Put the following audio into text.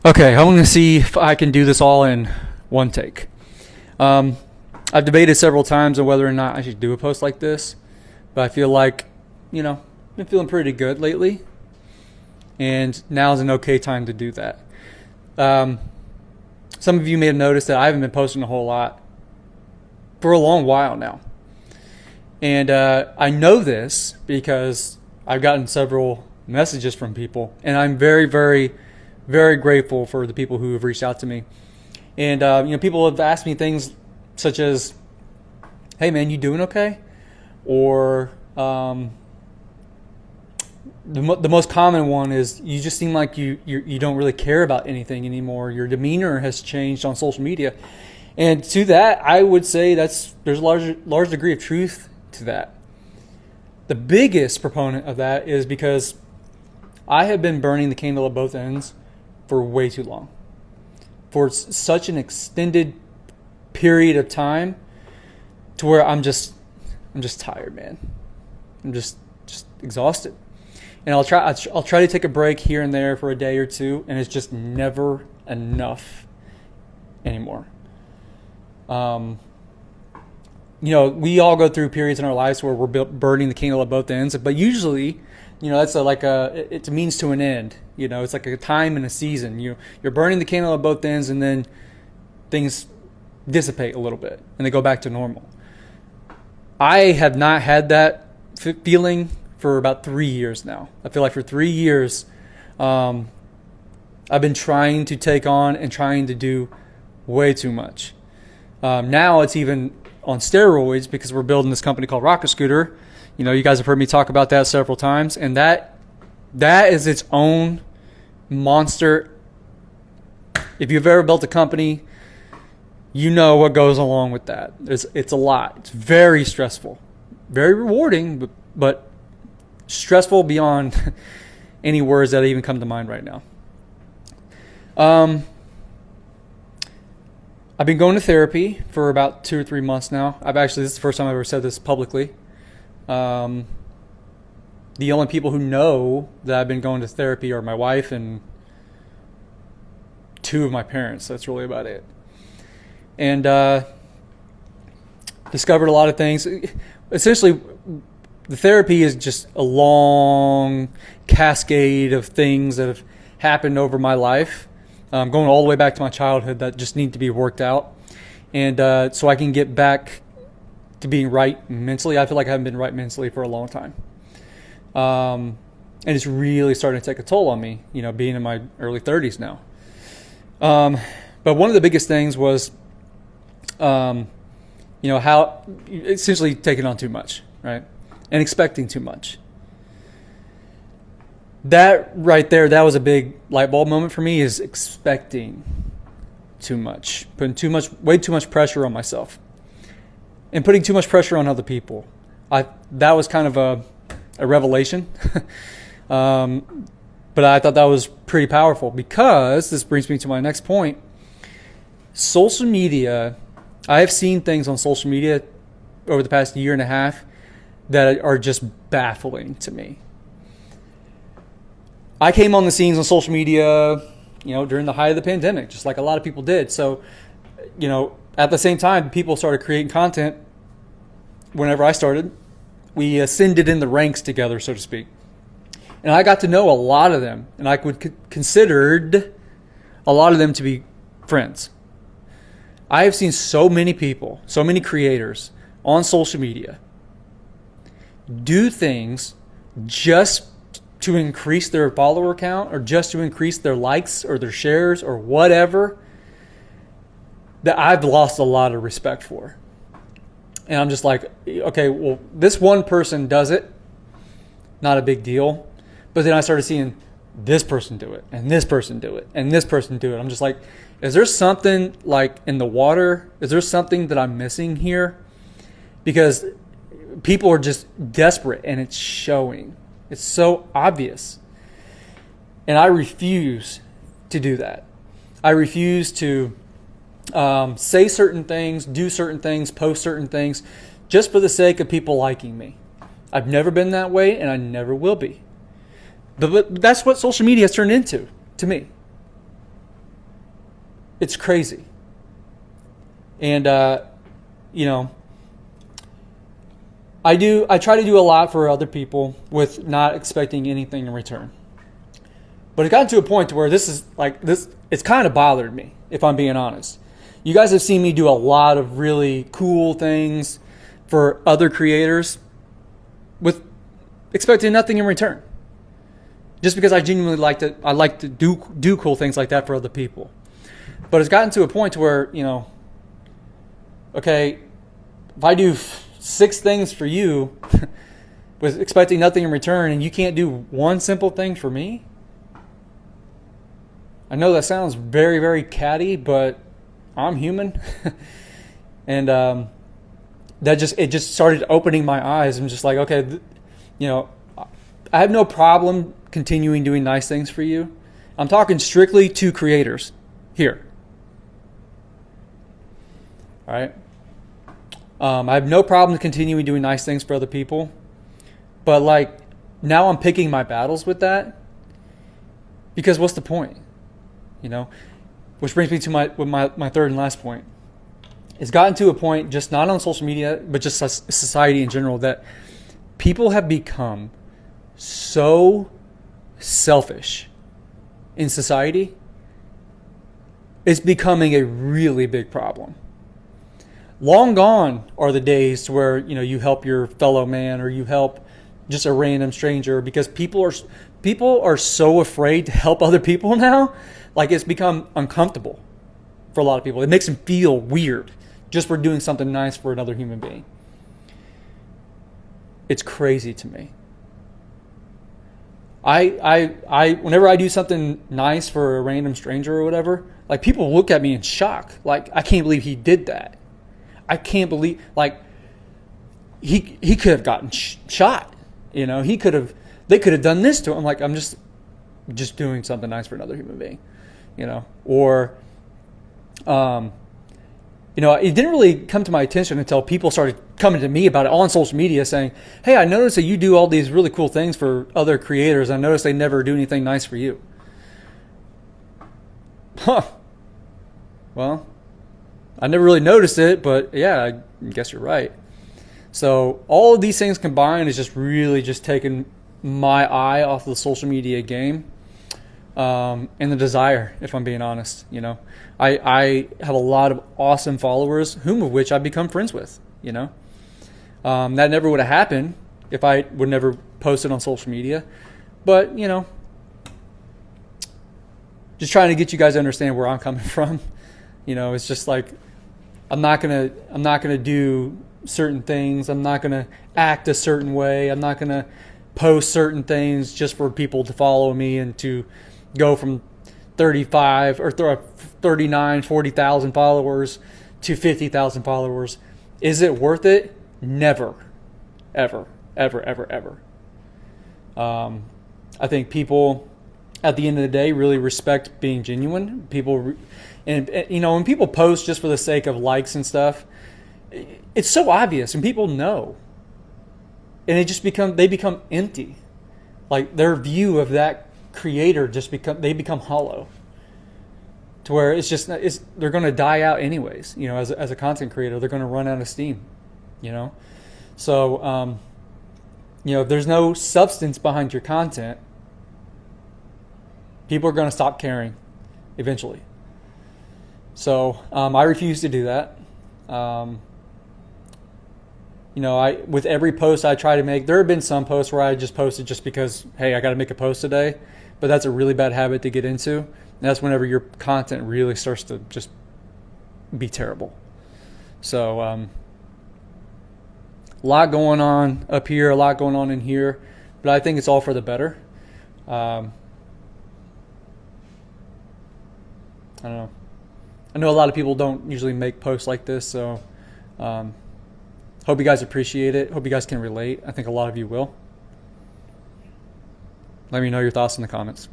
Okay, I'm going to see if I can do this all in one take. I've debated several times on whether or not I should do a post like this, but I feel like, I've been feeling pretty good lately, and now is an okay time to do that. Some of you may have noticed that I haven't been posting a whole lot for a long while now. And I know this because I've gotten several messages from people, and I'm very, very, very grateful for the people who have reached out to me. And people have asked me things such as, "Hey man, you doing okay?" Or the most common one is, "You just seem like you don't really care about anything anymore. Your demeanor has changed on social media." And to that, I would say there's a large degree of truth to that. The biggest proponent of that is because I have been burning the candle at both ends for way too long, for such an extended period of time, to where I'm just tired, man. I'm just exhausted, and I'll try to take a break here and there for a day or two, and it's just never enough anymore. We all go through periods in our lives where we're burning the candle at both ends, but usually, that's it's a means to an end. It's like a time and a season. You're burning the candle at both ends, and then things dissipate a little bit, and they go back to normal. I have not had that feeling for about 3 years now. I feel like for 3 years, I've been trying to take on and trying to do way too much. Now it's even on steroids because we're building this company called Rocket Scooter. You guys have heard me talk about that several times, and that is its own monster. If you've ever built a company, you know what goes along with that. It's a lot. It's very stressful, very rewarding, but stressful beyond any words that even come to mind right now. I've been going to therapy for about 2 or 3 months now. This is the first time I've ever said this publicly. The only people who know that I've been going to therapy are my wife and 2 of my parents. That's really about it. And discovered a lot of things. Essentially, the therapy is just a long cascade of things that have happened over my life. Going all the way back to my childhood that just need to be worked out. And so I can get back to being right mentally. I feel like I haven't been right mentally for a long time. And it's really starting to take a toll on me, being in my early 30s now. But one of the biggest things was, how essentially taking on too much, right? And expecting too much. That right there, that was a big light bulb moment for me, is expecting too much, putting way too much pressure on myself, and putting too much pressure on other people. That was kind of a revelation, but I thought that was pretty powerful, because this brings me to my next point. Social media, I have seen things on social media over the past year and a half that are just baffling to me. I came on the scenes on social media, during the height of the pandemic, just like a lot of people did. So, at the same time, people started creating content. Whenever I started, we ascended in the ranks together, so to speak. And I got to know a lot of them, and I would considered a lot of them to be friends. I have seen so many people, so many creators on social media do things just to increase their follower count, or just to increase their likes or their shares or whatever, that I've lost a lot of respect for. And I'm just like, okay, well, this one person does it, not a big deal. But then I started seeing this person do it, and this person do it, and this person do it. I'm just like, is there something like in the water? Is there something that I'm missing here? Because people are just desperate, and it's showing. It's so obvious. And I refuse to do that. I refuse to say certain things, do certain things, post certain things, just for the sake of people liking me. I've never been that way, and I never will be. But that's what social media has turned into, to me. It's crazy. And, you know, I try to do a lot for other people with not expecting anything in return. But it got to a point to where it's kind of bothered me, if I'm being honest. You guys have seen me do a lot of really cool things for other creators with expecting nothing in return. Just because I genuinely like to do cool things like that for other people. But it's gotten to a point to where, you know, okay, if I do 6 things for you with expecting nothing in return and you can't do one simple thing for me? I know that sounds very, very catty, but I'm human. And it just started opening my eyes. I'm just like, okay, you know, I have no problem continuing doing nice things for you. I'm talking strictly to creators here. All right. I have no problem continuing doing nice things for other people, but like now I'm picking my battles with that, because what's the point? You know, which brings me to my third and last point. It's gotten to a point, just not on social media, but just society in general, that people have become so selfish in society. It's becoming a really big problem. Long gone are the days where, you know, you help your fellow man or you help just a random stranger, because people are so afraid to help other people now. Like, it's become uncomfortable for a lot of people. It makes them feel weird just for doing something nice for another human being. It's crazy to me. I whenever I do something nice for a random stranger or whatever, like, people look at me in shock. Like, I can't believe he did that. I can't believe, like, he could have gotten shot. You know, they could have done this to him. Like, I'm just doing something nice for another human being, you know. Or, you know, it didn't really come to my attention until people started coming to me about it on social media saying, hey, I noticed that you do all these really cool things for other creators. I noticed they never do anything nice for you. Huh. Well, I never really noticed it, but yeah, I guess you're right. So all of these things combined is just really just taking my eye off the social media game, and the desire, if I'm being honest. You know, I have a lot of awesome followers, whom of which I've become friends with, you know. That never would have happened if I would never post it on social media. But, you know, just trying to get you guys to understand where I'm coming from. You know, it's just like, I'm not gonna do certain things. I'm not gonna act a certain way. I'm not gonna post certain things just for people to follow me and to go from 35 or 39, 40,000 followers to 50,000 followers. Is it worth it? Never, ever, ever, ever, ever. I think people, at the end of the day, really respect being genuine. And you know, when people post just for the sake of likes and stuff, it's so obvious and people know. And they become empty. Like, their view of that creator they become hollow. To where they're going to die out anyways. You know, as a content creator, they're going to run out of steam, you know? So, you know, if there's no substance behind your content, people are going to stop caring eventually. So I refuse to do that. You know, with every post I try to make, there have been some posts where I just posted just because, hey, I got to make a post today. But that's a really bad habit to get into. And that's whenever your content really starts to just be terrible. So a lot going on up here, a lot going on in here. But I think it's all for the better. I don't know. I know a lot of people don't usually make posts like this, so hope you guys appreciate it. Hope you guys can relate. I think a lot of you will. Let me know your thoughts in the comments.